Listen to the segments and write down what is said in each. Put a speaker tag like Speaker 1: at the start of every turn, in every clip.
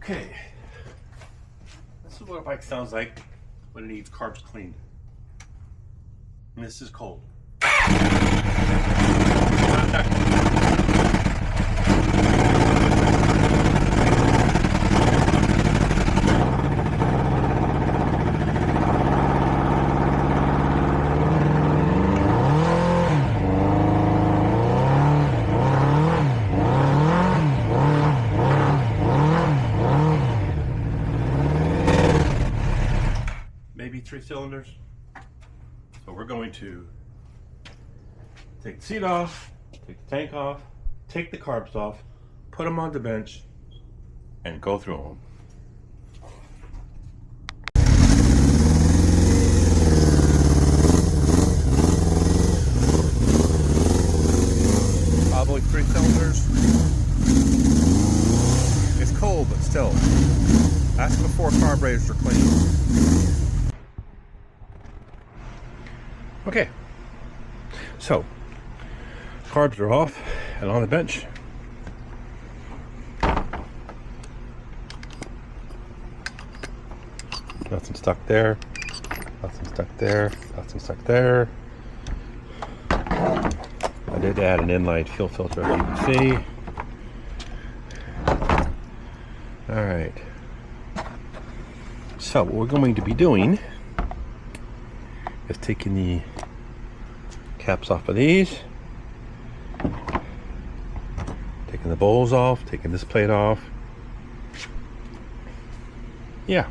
Speaker 1: Okay, this is what a bike sounds like when it needs carbs cleaned. And this is cold. Maybe 3 cylinders. So we're going to take the seat off, take the tank off, take the carbs off, put them on the bench, and go through them. Probably 3 cylinders. It's cold, but still. That's before carburetors are clean. Okay, so carbs are off and on the bench. Nothing stuck there, nothing stuck there, nothing stuck there. I did add an inline fuel filter, as you can see. All right, so what we're going to be doing is taking the caps off of these, taking the bowls off, taking this plate off. Yeah.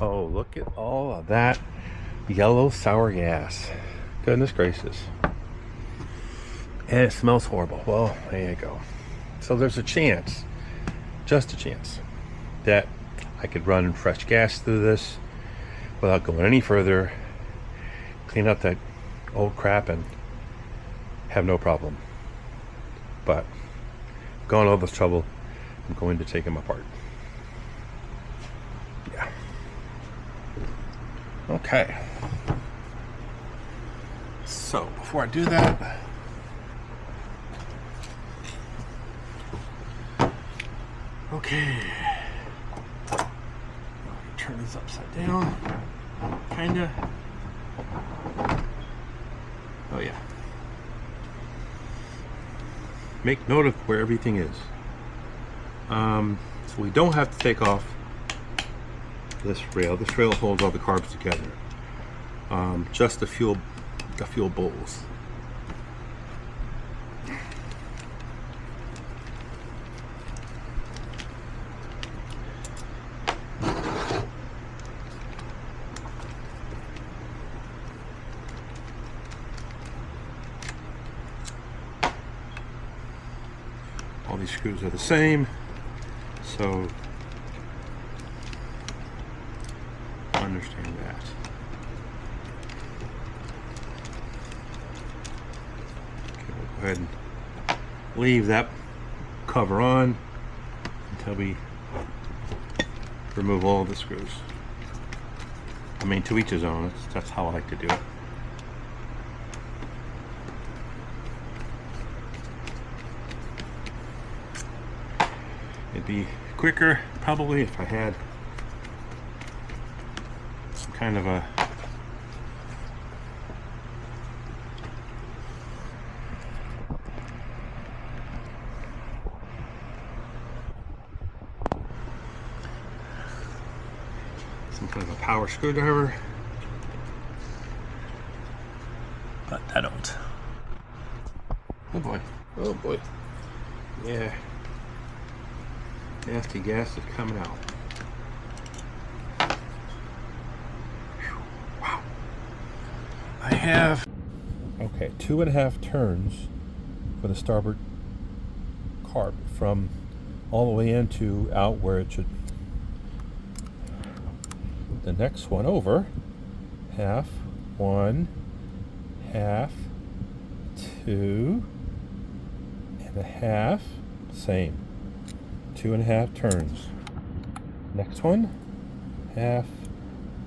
Speaker 1: Oh, look at all of that yellow sour gas. Goodness gracious. And it smells horrible. Well, there you go. So there's a chance, just a chance, that I could run fresh gas through this without going any further, clean up that old crap and have no problem. But going all this trouble, I'm going to take them apart. Yeah. Okay. So before I do that, okay. Turn this upside down, kinda. Oh yeah. Make note of where everything is. So we don't have to take off this rail. This rail holds all the carbs together. Just the fuel bowls. All these screws are the same, so understand that. Okay, we'll go ahead and leave that cover on until we remove all the screws. I mean, to each his own. That's how I like to do it. It'd be quicker probably if I had some kind of a power screwdriver, but I don't. Oh boy, oh boy, yeah. Nasty gas is coming out. Wow. I have, okay, 2.5 turns for the starboard carb from all the way in to out where it should be. The next one over, half, 1, half, 2.5, same. 2.5 turns. Next one, half,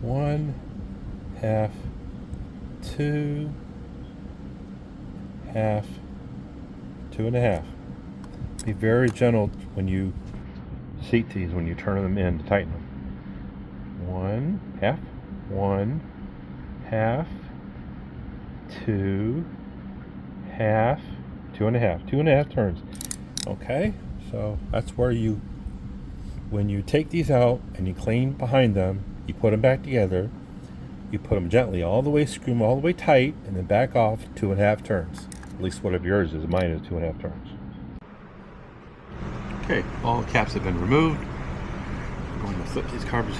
Speaker 1: 1, half, 2, half, 2.5. Be very gentle when you seat these, when you turn them in to tighten them. 1/2, 1/2, 2/2, 2.5, 2.5 turns. Okay, so that's where you, when you take these out and you clean behind them, you put them back together, you put them gently all the way, screw them all the way tight, and then back off 2.5 turns. At least whatever yours is. Mine is 2.5 turns. Okay, all the caps have been removed. I'm going to flip these carbs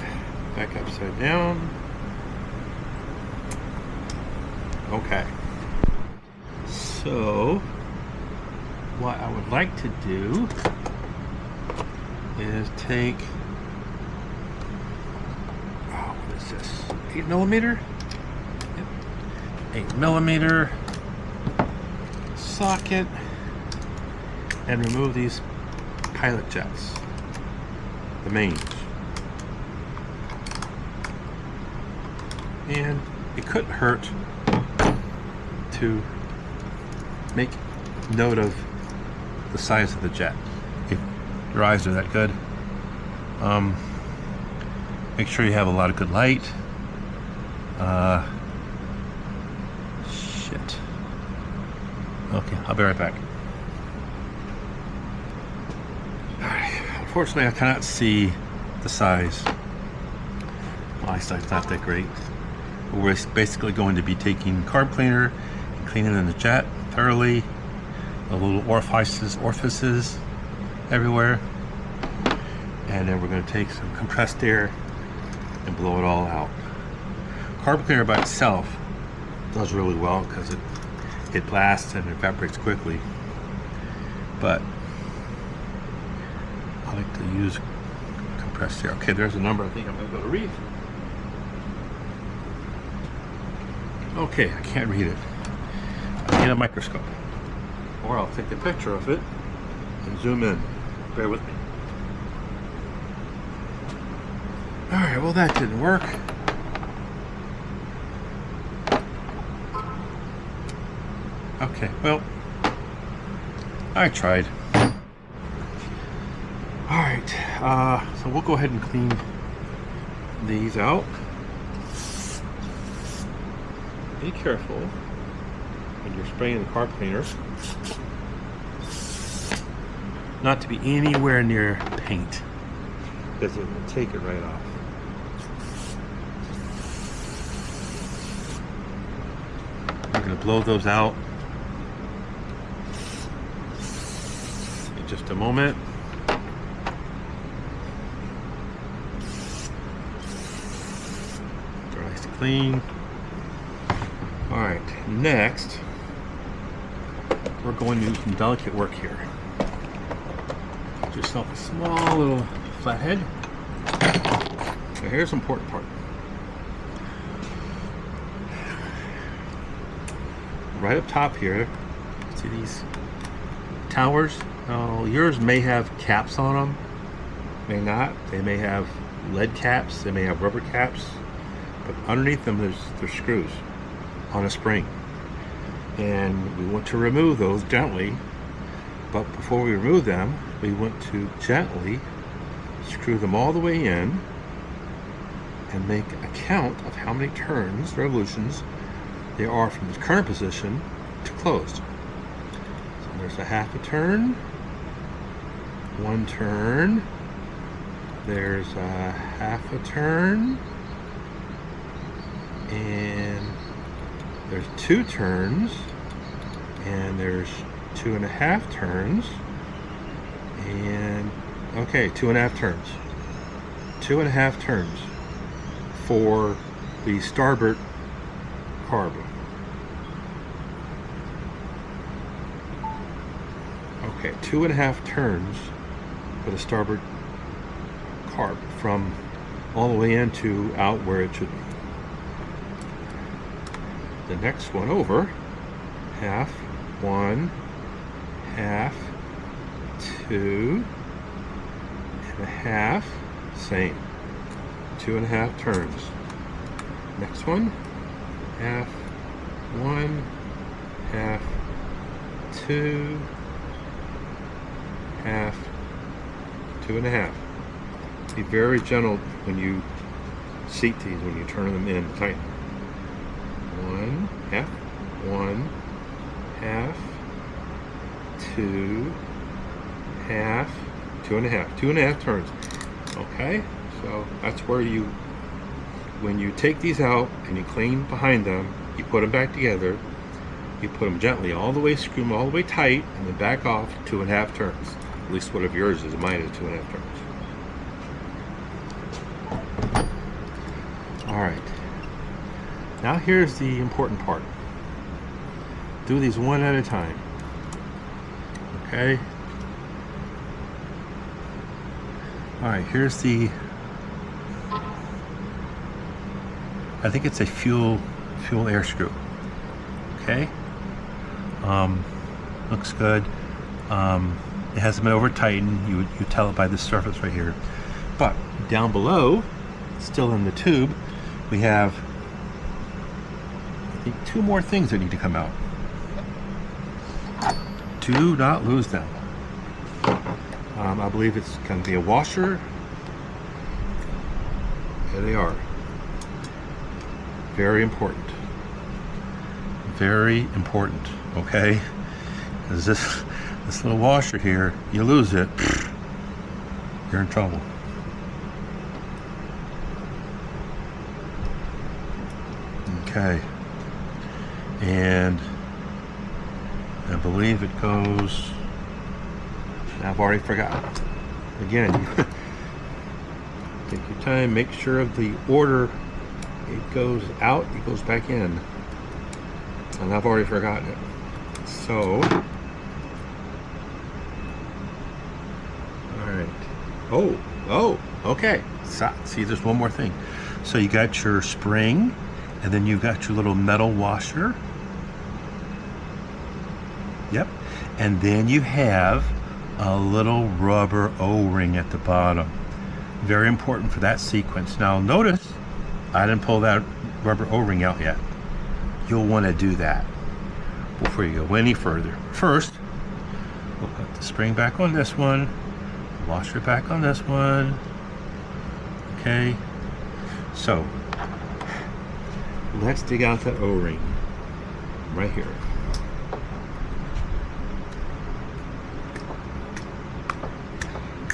Speaker 1: back upside down. Okay. So, what I would like to do is take, what is this? 8mm? Yep. 8mm socket, and remove these pilot jets, the mains. And it couldn't hurt to make note of the size of the jet. If your eyes are that good, make sure you have a lot of good light. Shit. Okay, I'll be right back. Unfortunately, I cannot see the size. My eyesight's not that great. We're basically going to be taking carb cleaner and cleaning in the jet thoroughly. The little orifices everywhere. And then we're going to take some compressed air and blow it all out. Carb cleaner by itself does really well because it blasts and evaporates quickly. But I like to use compressed air. Okay, there's a number I think I'm going to go to read. Okay, I can't read it. I need a microscope. Or I'll take a picture of it and zoom in. Bear with me. Alright, well that didn't work. Okay, well, I tried. Alright, so we'll go ahead and clean these out. Be careful when you're spraying the carb cleaner not to be anywhere near paint, because it will take it right off. I'm going to blow those out in just a moment. They're nice and clean. Alright, next we're going to do some delicate work here. Get yourself a small little flathead. So here's the important part. Right up top here, see these towers? Oh, yours may have caps on them, may not. They may have lead caps, they may have rubber caps, but underneath them there's screws on a spring, and we want to remove those gently. But before we remove them, we want to gently screw them all the way in and make a count of how many turns, revolutions, they are from the current position to closed. So there's a half a turn, 1 turn, there's a half a turn, and there's 2 turns, and there's 2.5 turns, and okay, 2.5 turns. 2.5 turns for the starboard carb. Okay, 2.5 turns for the starboard carb from all the way into out where it should be. The next one over, half, 1, half, 2.5, same, 2.5 turns. Next one, half, 1, half, 2, half, 2.5. Be very gentle when you seat these, when you turn them in tight. 1 half, 1 half, 2 half, 2.5, 2.5 turns. Okay, so that's where you, when you take these out and you clean behind them, you put them back together, you put them gently all the way, screw them all the way tight, and then back off 2.5 turns. At least whatever yours is, mine is 2.5 turns. All right, now here's the important part. Do these one at a time, okay? All right, here's the, I think it's a fuel air screw, okay? Looks good. It hasn't been over tightened. You tell it by this surface right here. But down below, still in the tube, we have, I think, 2 more things that need to come out. Do not lose them. I believe it's going to be a washer. There they are. Very important. Very important, okay? Because this little washer here, you lose it, you're in trouble. Okay. And I believe it goes, I've already forgotten. Again, take your time, make sure of the order. It goes out, it goes back in. And I've already forgotten it. So, all right. Oh, okay. So, see, there's one more thing. So you got your spring, and then you've got your little metal washer. Yep. And then you have a little rubber O-ring at the bottom. Very important for that sequence. Now notice, I didn't pull that rubber O-ring out yet. You'll want to do that before you go any further. First, we'll put the spring back on this one, the washer back on this one. Okay, so let's dig out that O-ring right here.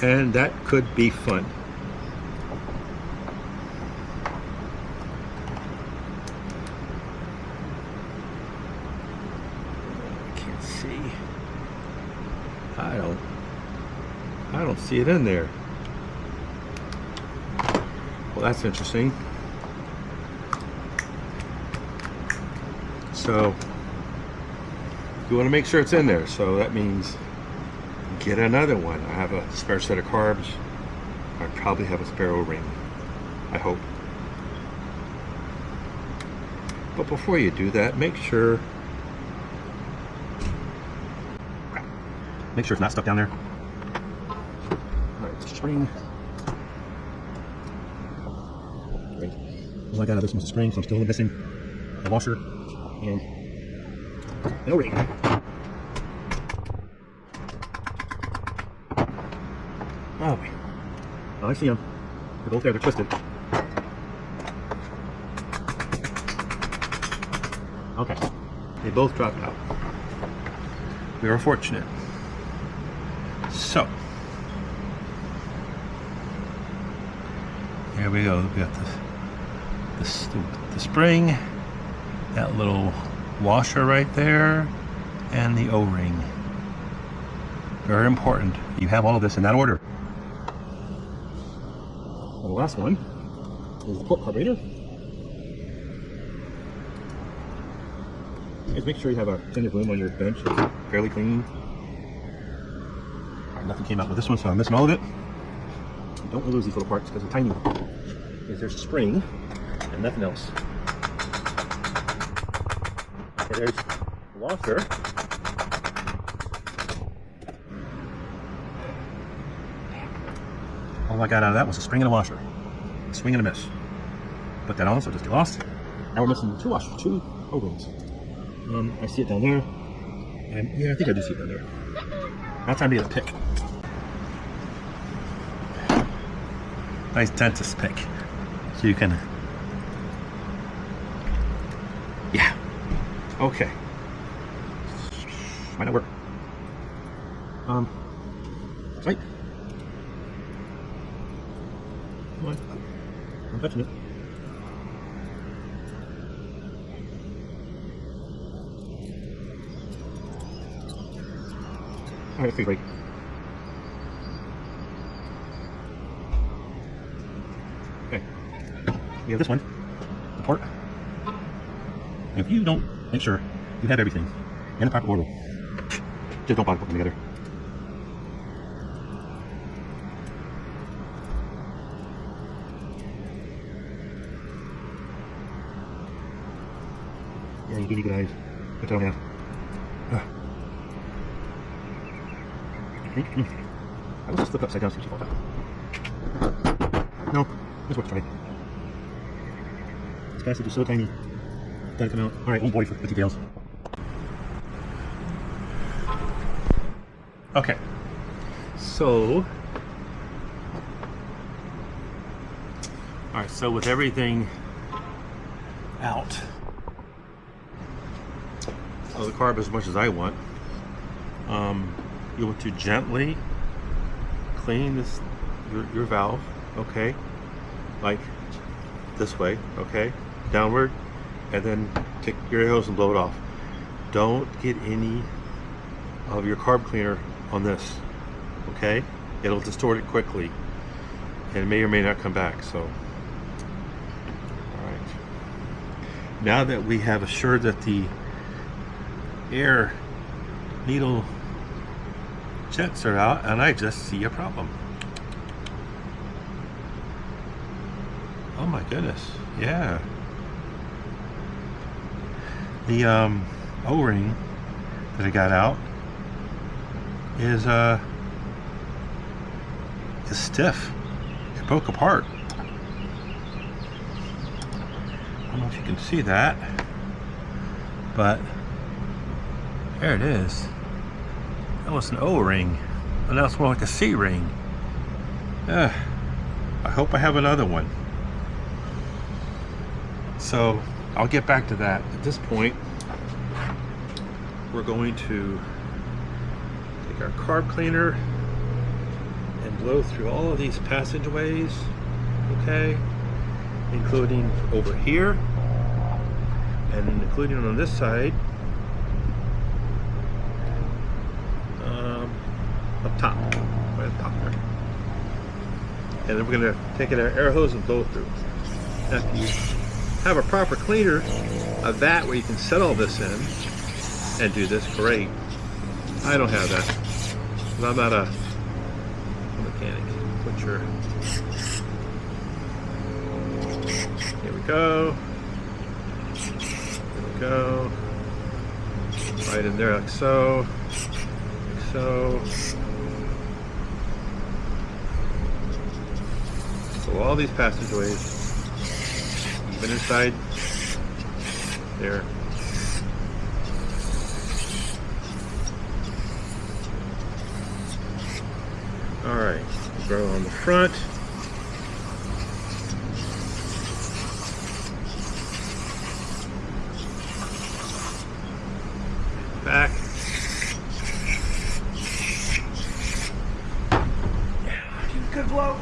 Speaker 1: And that could be fun. I can't see. I don't see it in there. Well, that's interesting. So you want to make sure it's in there. So that means get another one. I have a spare set of carbs. I probably have a spare O-ring. I hope. But before you do that, make sure it's not stuck down there. Alright, spring. Great. Well, I got this one's a spring, so I'm still missing a washer and an O-ring. Oh, I see them. They're both there, they're twisted. Okay, they both dropped out. We are fortunate. So, here we go. We got the spring, that little washer right there, and the O-ring. Very important. You have all of this in that order. And the last one is the port carburetor. Just make sure you have a tin of room on your bench that's fairly clean. Right, nothing came out with this one, so I'm missing all of it. Don't want to lose these little parts because they're tiny. Because there's a spring and nothing else. Okay, there's the washer. All I got out of that was a spring and a washer. A swing and a miss. Put that on, so just get lost. Now we're missing 2 washers, 2 O-rings. I see it down there. And yeah, I think I do see it down there. Now time to get a pick. nice dentist pick. So you can, yeah, okay. Might not work. Right. Come on. I'm touching it. Alright, let's see, right. Okay. We have this one, the port. If you don't make sure you have everything in the proper order, just don't bother putting them together. Yeah, you do need good eyes, but I don't have. I will just flip upside down so she falls out. No, this works fine. This passage is so tiny. Gotta come out. Alright, oh boy for the details. Okay. So. Alright, so with everything out of the carb as much as I want, you want to gently clean this your valve, okay, like this way, okay, downward, and then take your air hose and blow it off. Don't get any of your carb cleaner on this, okay? It'll distort it quickly and it may or may not come back. So, all right, now that we have assured that the air needle jets are out, and I just see a problem. Oh my goodness, yeah. The O-ring that I got out is stiff. It broke apart. I don't know if you can see that, but there it is. That was an O-ring, and now it's more like a C-ring. I hope I have another one. So I'll get back to that. At this point, we're going to take our carb cleaner and blow through all of these passageways, okay, including over here and including on this side. Up top, right up top there. And then we're going to take it our air hose and blow through. Now, if you have a proper cleaner of that where you can set all this in and do this, great. I don't have that. I'm not a mechanic. Put your, here we go. Here we go. Right in there like so. Like so. So all these passageways, even inside there. All right, go on the front. Back. Yeah, good blow.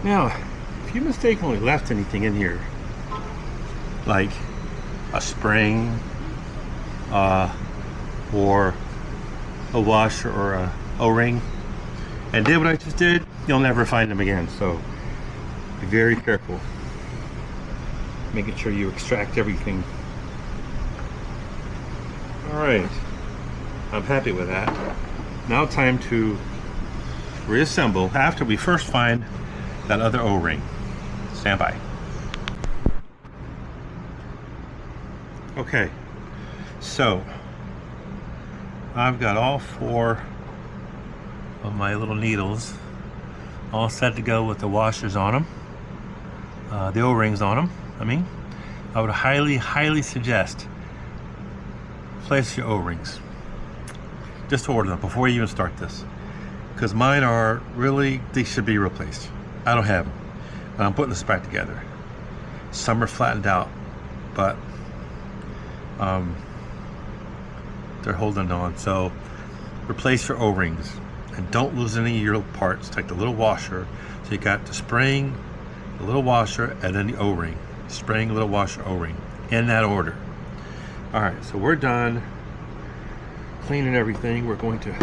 Speaker 1: Now, if you mistakenly left anything in here, like a spring, or a washer or a O-ring, and did what I just did, you'll never find them again. So be very careful, making sure you extract everything All right, I'm happy with that. Now time to reassemble after we first find that other O-ring. Stand by. Okay, so I've got all 4 of my little needles all set to go with the washers on them, the O-rings on them. I would highly suggest place your O-rings. Just order them before you even start this, because mine are really, they should be replaced. I don't have them, but I'm putting this back together. Some are flattened out, but they're holding on. So replace your O-rings and don't lose any of your parts. Take the little washer. So you got the spring, the little washer, and then the O-ring. Spring, little washer, O-ring, in that order. All right, so we're done cleaning everything. We're going to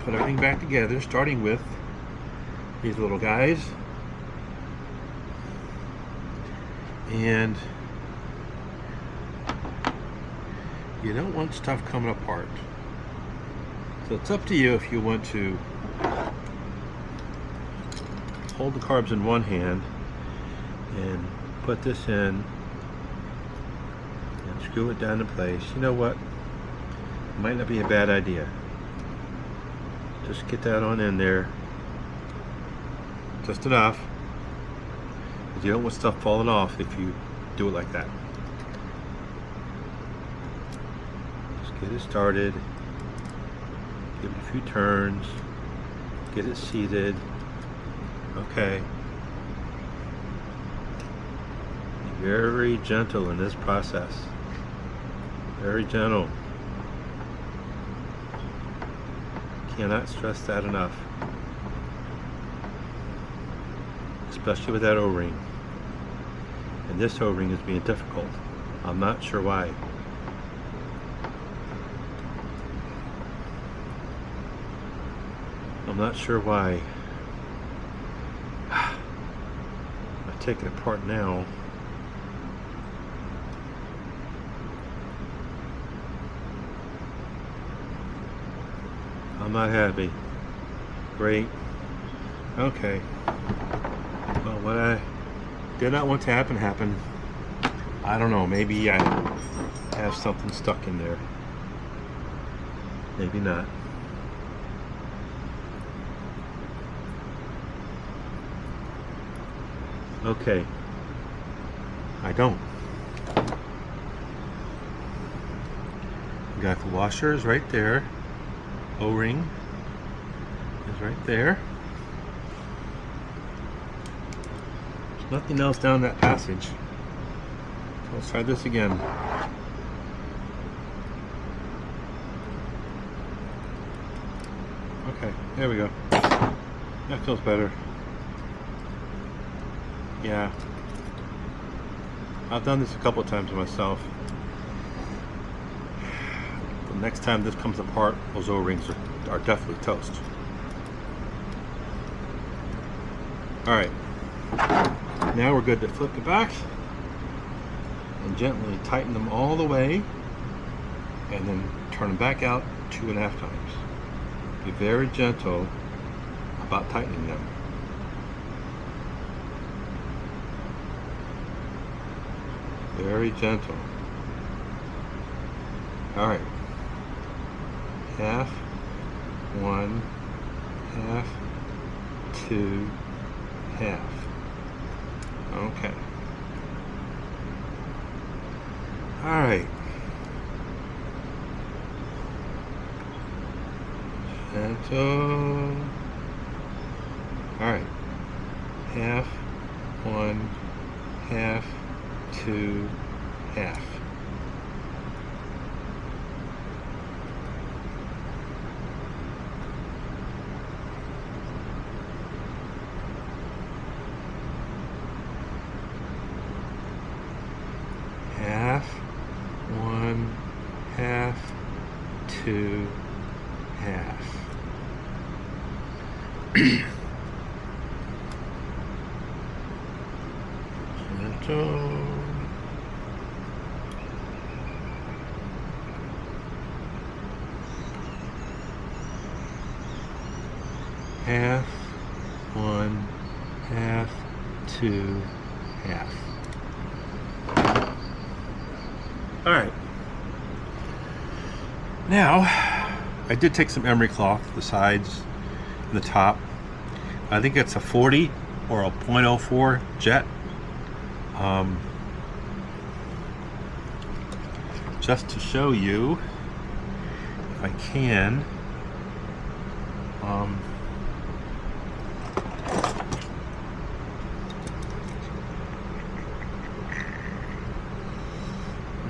Speaker 1: put everything back together, starting with these little guys. And you don't want stuff coming apart. So it's up to you if you want to hold the carbs in one hand and put this in and screw it down in place. You know what? Might not be a bad idea. Just get that on in there. Just enough. Because you don't want stuff falling off if you do it like that. Just get it started. Give it a few turns. Get it seated. Okay. Be very gentle in this process. Very gentle. Cannot stress that enough. Especially with that O-ring. And this O-ring is being difficult. I'm not sure why. I'm not sure why. I take it apart now. I'm not happy. Great. Okay. Well, what I did not want to happen happened. I don't know. Maybe I have something stuck in there. Maybe not. Okay. I don't. Got the washers right there. O-ring is right there. There's nothing else down that passage. So let's try this again. Okay, there we go. That feels better. Yeah. I've done this a couple of times myself. The next time this comes apart, those O-rings are definitely toast. Alright. Now we're good to flip it back and gently tighten them all the way and then turn them back out 2.5 times. Be very gentle about tightening them. Very gentle. Alright. Half, 1, half, 2, half. Okay. Alright. Gentle. Alright. Half, 1, half, 2, half. Half, 1, half, 2, half. Gentle. half, 1, half, 2, half. All right. Now, I did take some emery cloth, the sides and the top. I think it's a 40 or a .04 jet. Just to show you, if I can,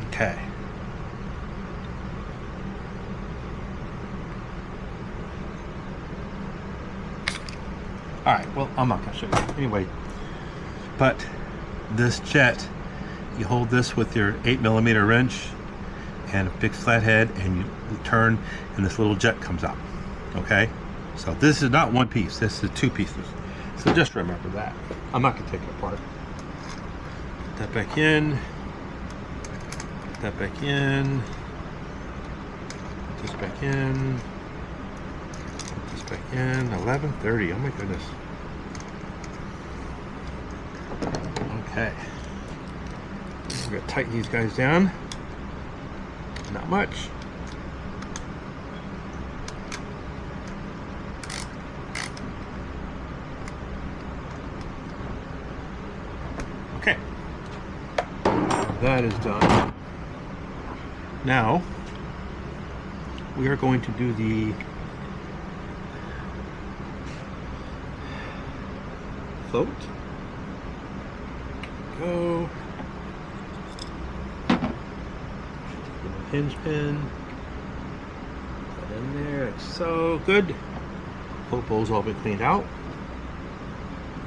Speaker 1: okay. All right, well, I'm not gonna show you anyway, but this jet, you hold this with your 8mm wrench and a big flat head, and you turn and this little jet comes out. Okay, so this is not one piece, this is 2 pieces, so just remember that. I'm not gonna take it apart. Put that back in, put that back in, put this back in, put this back in. 11:30, oh my goodness. Okay, we're gonna tighten these guys down. Not much. Okay, that is done. Now we are going to do the float. Go. Hinge pin. Put in there. It's so good. Float bowl's all been cleaned out.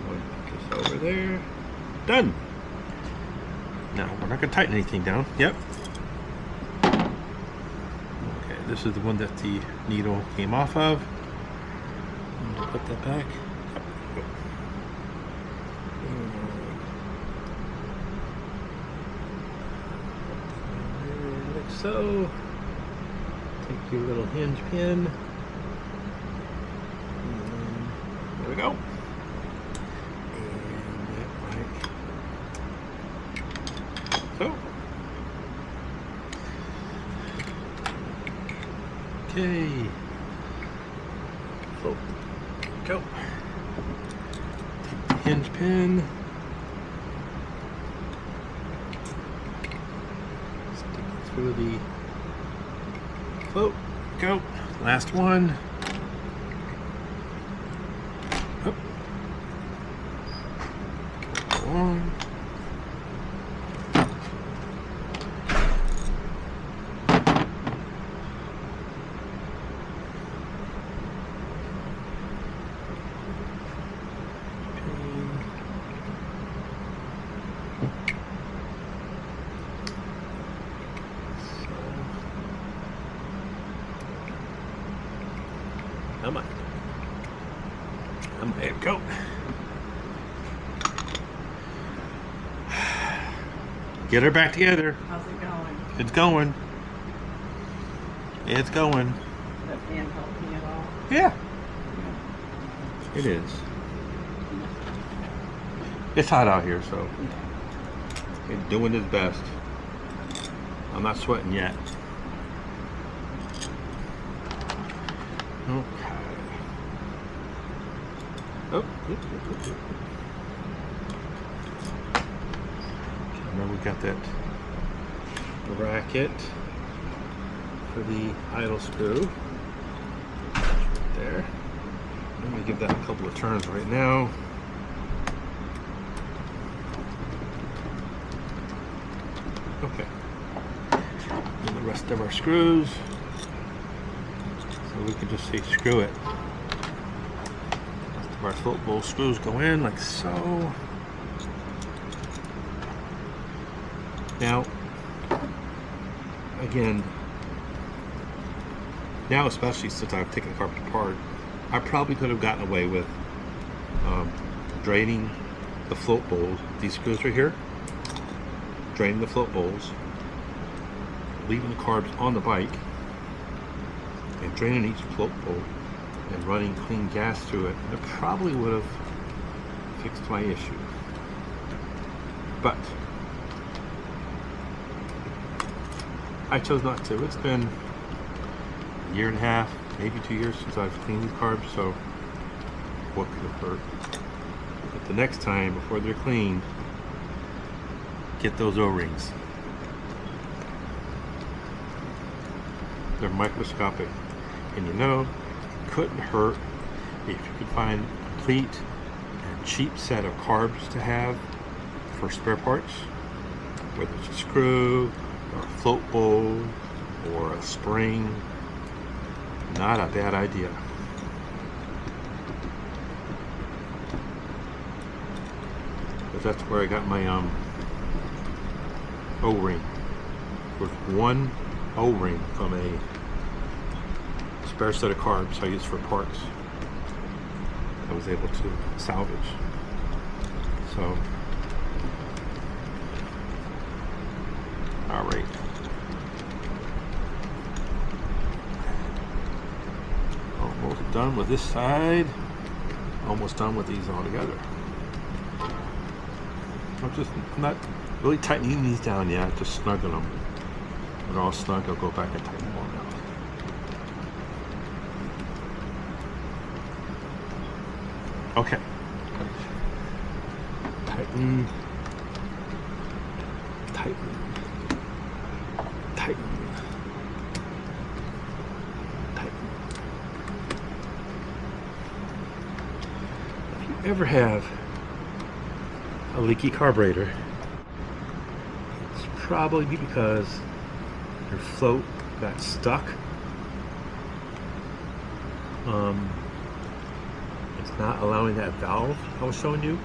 Speaker 1: Put this over there. Done. Now we're not going to tighten anything down. Yep. Okay, this is the one that the needle came off of. I'm going to put that back. So, take your little hinge pin. There we go. And that like so. Okay. So, go. Take the hinge pin. Through the float. Go. Last one. Up. Go on. I might go. Get her back together.
Speaker 2: How's it going?
Speaker 1: It's going. It's going.
Speaker 2: That fan helping at all?
Speaker 1: Yeah. It is. It's hot out here, so it's doing its best. I'm not sweating yet. Okay. Oh, remember we got that bracket for the idle screw there. I'm going to give that a couple of turns right now. Okay. And the rest of our screws. So we can just say screw it. Our float bowl screws go in like so. Now, again, now especially since I've taken the carpet apart, I probably could have gotten away with draining the float bowls, these screws right here, draining the float bowls, leaving the carbs on the bike, and draining each float bowl, and running clean gas through it, it probably would have fixed my issue. But I chose not to. It's been a year and a half, maybe 2 years since I've cleaned these carbs, so what could have hurt? But the next time, before they're cleaned, get those O-rings. They're microscopic. And you know, it couldn't hurt if you could find a complete and cheap set of carbs to have for spare parts, whether it's a screw or a float bowl or a spring. Not a bad idea. But that's where I got my O-ring. With one O-ring from a spare set of carbs I use for parts. I was able to salvage. So, all right. Almost done with this side. Almost done with these all together. I'm not really tightening these down yet, just snuggling them. When they're all snug, I'll go back and tighten them all down. Okay. Tighten. Tighten. Tighten. Tighten. If you ever have a leaky carburetor, it's probably because your float got stuck. It's not allowing that valve I was showing you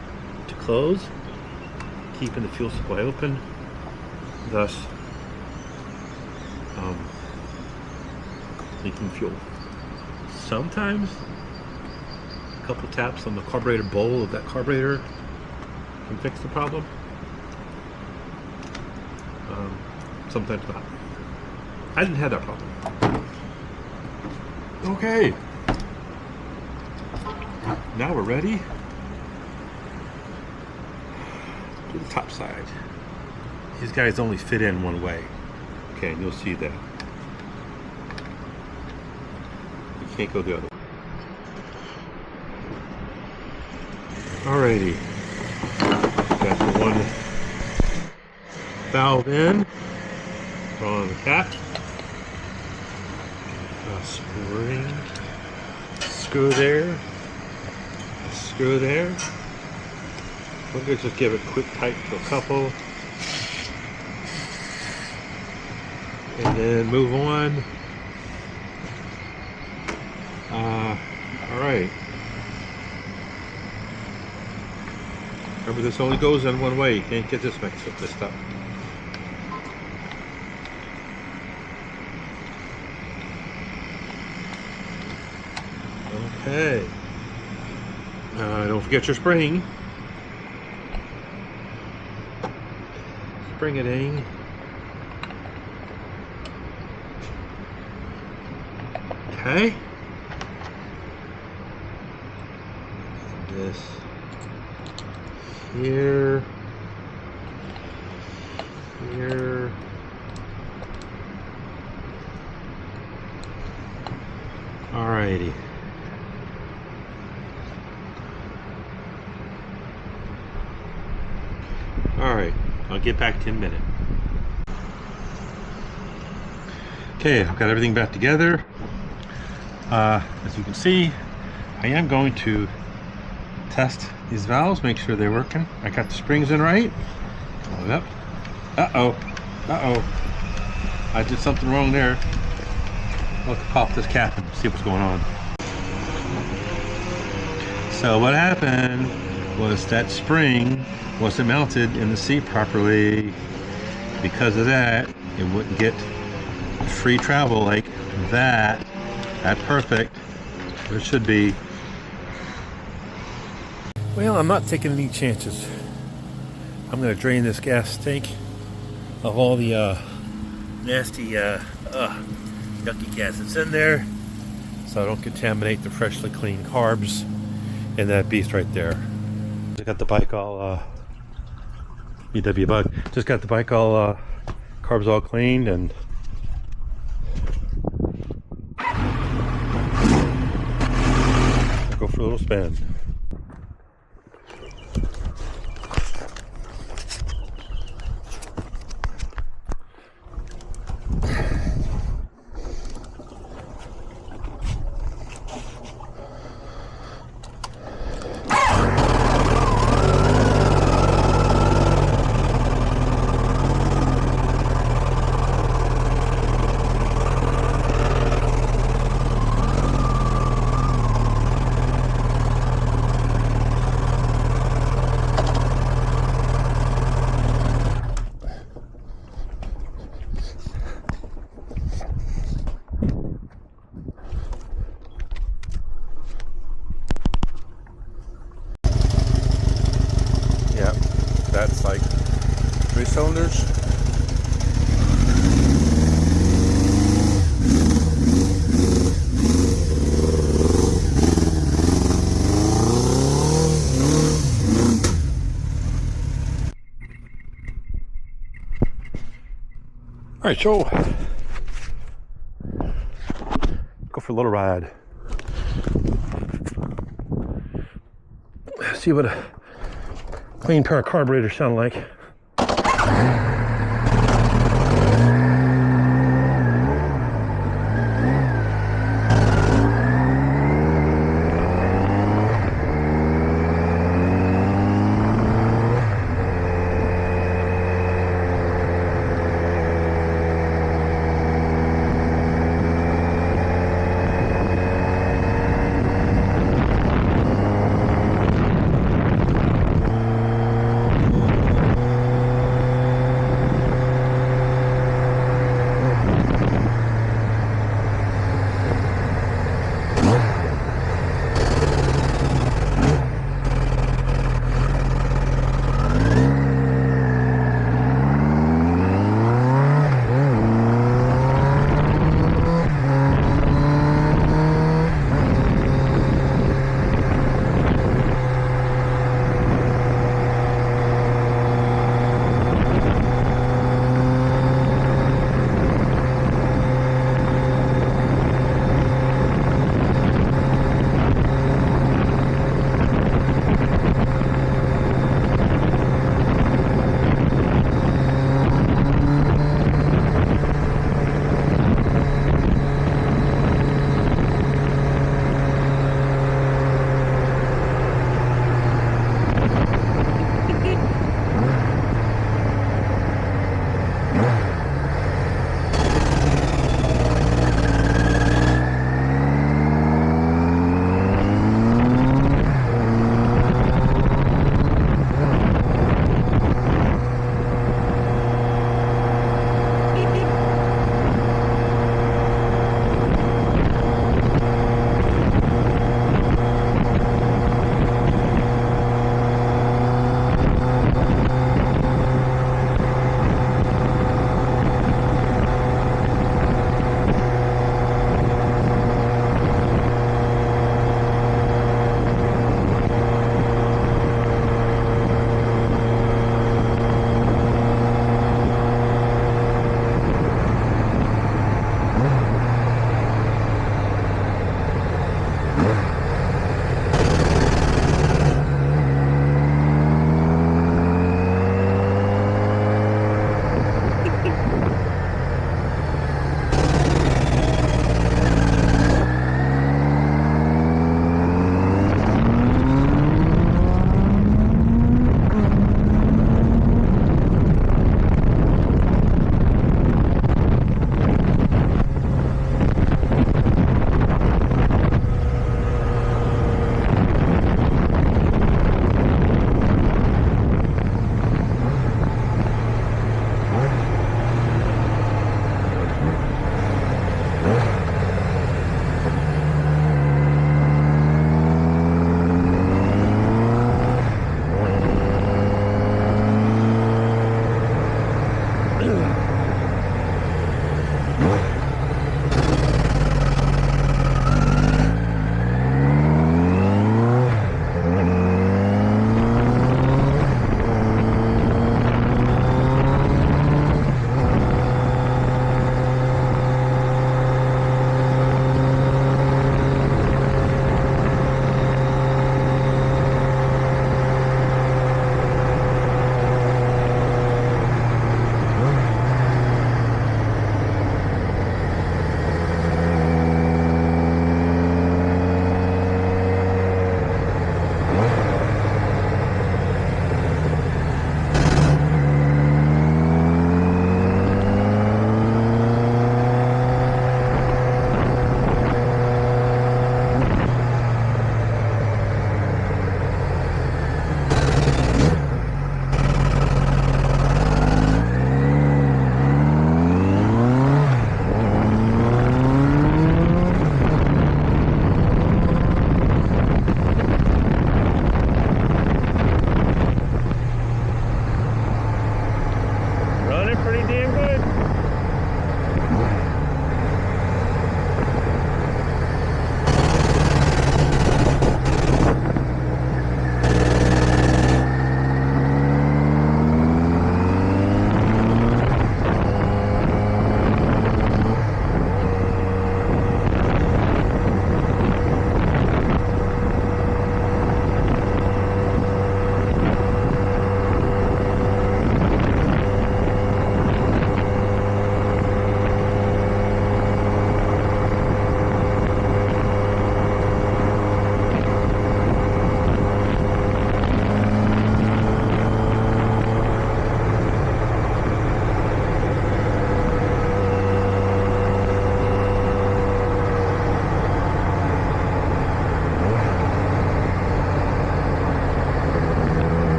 Speaker 1: to close, keeping the fuel supply open, thus leaking fuel. Sometimes a couple taps on the carburetor bowl of that carburetor can fix the problem. Sometimes not. I didn't have that problem. Okay. Now we're ready to the top side. These guys only fit in one way. Okay, and you'll see that. You can't go the other way. Alrighty. Got the one valve in. Throw on the cap. A spring. Screw there. A screw there. We're going to just give it a quick tight to a couple. And then move on. Alright. Remember, this only goes in one way. You can't get this mixed up. Okay. Don't forget your spring. Spring it in. Okay. This here. Here. Alrighty. Alright, I'll get back to you in a minute. Okay, I've got everything back together. As you can see, I am going to test these valves, make sure they're working. I got the springs in right. Oh, yep. Uh-oh. Uh-oh. I did something wrong there. I'll pop this cap and see what's going on. So what happened was that spring wasn't mounted in the seat properly. Because of that, it wouldn't get free travel like that. That's perfect. Where it should be. Well, I'm not taking any chances. I'm going to drain this gas tank of all the nasty, yucky gas that's in there. so I don't contaminate the freshly cleaned carbs in that beast right there. Just got the bike all EW bug. Just got the bike all carbs all cleaned, and I'll go for a little spin. Yep, that's like 3 cylinders. All right, so go for a little ride. See what a clean pair of carburetors sound like.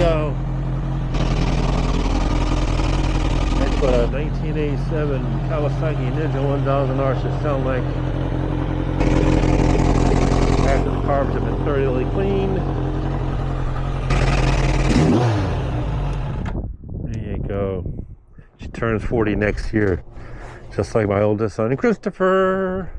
Speaker 1: go. That's what a 1987 Kawasaki Ninja 1000R should sound like after the carbs have been thoroughly cleaned. There you go. She turns 40 next year, just like my oldest son, Christopher.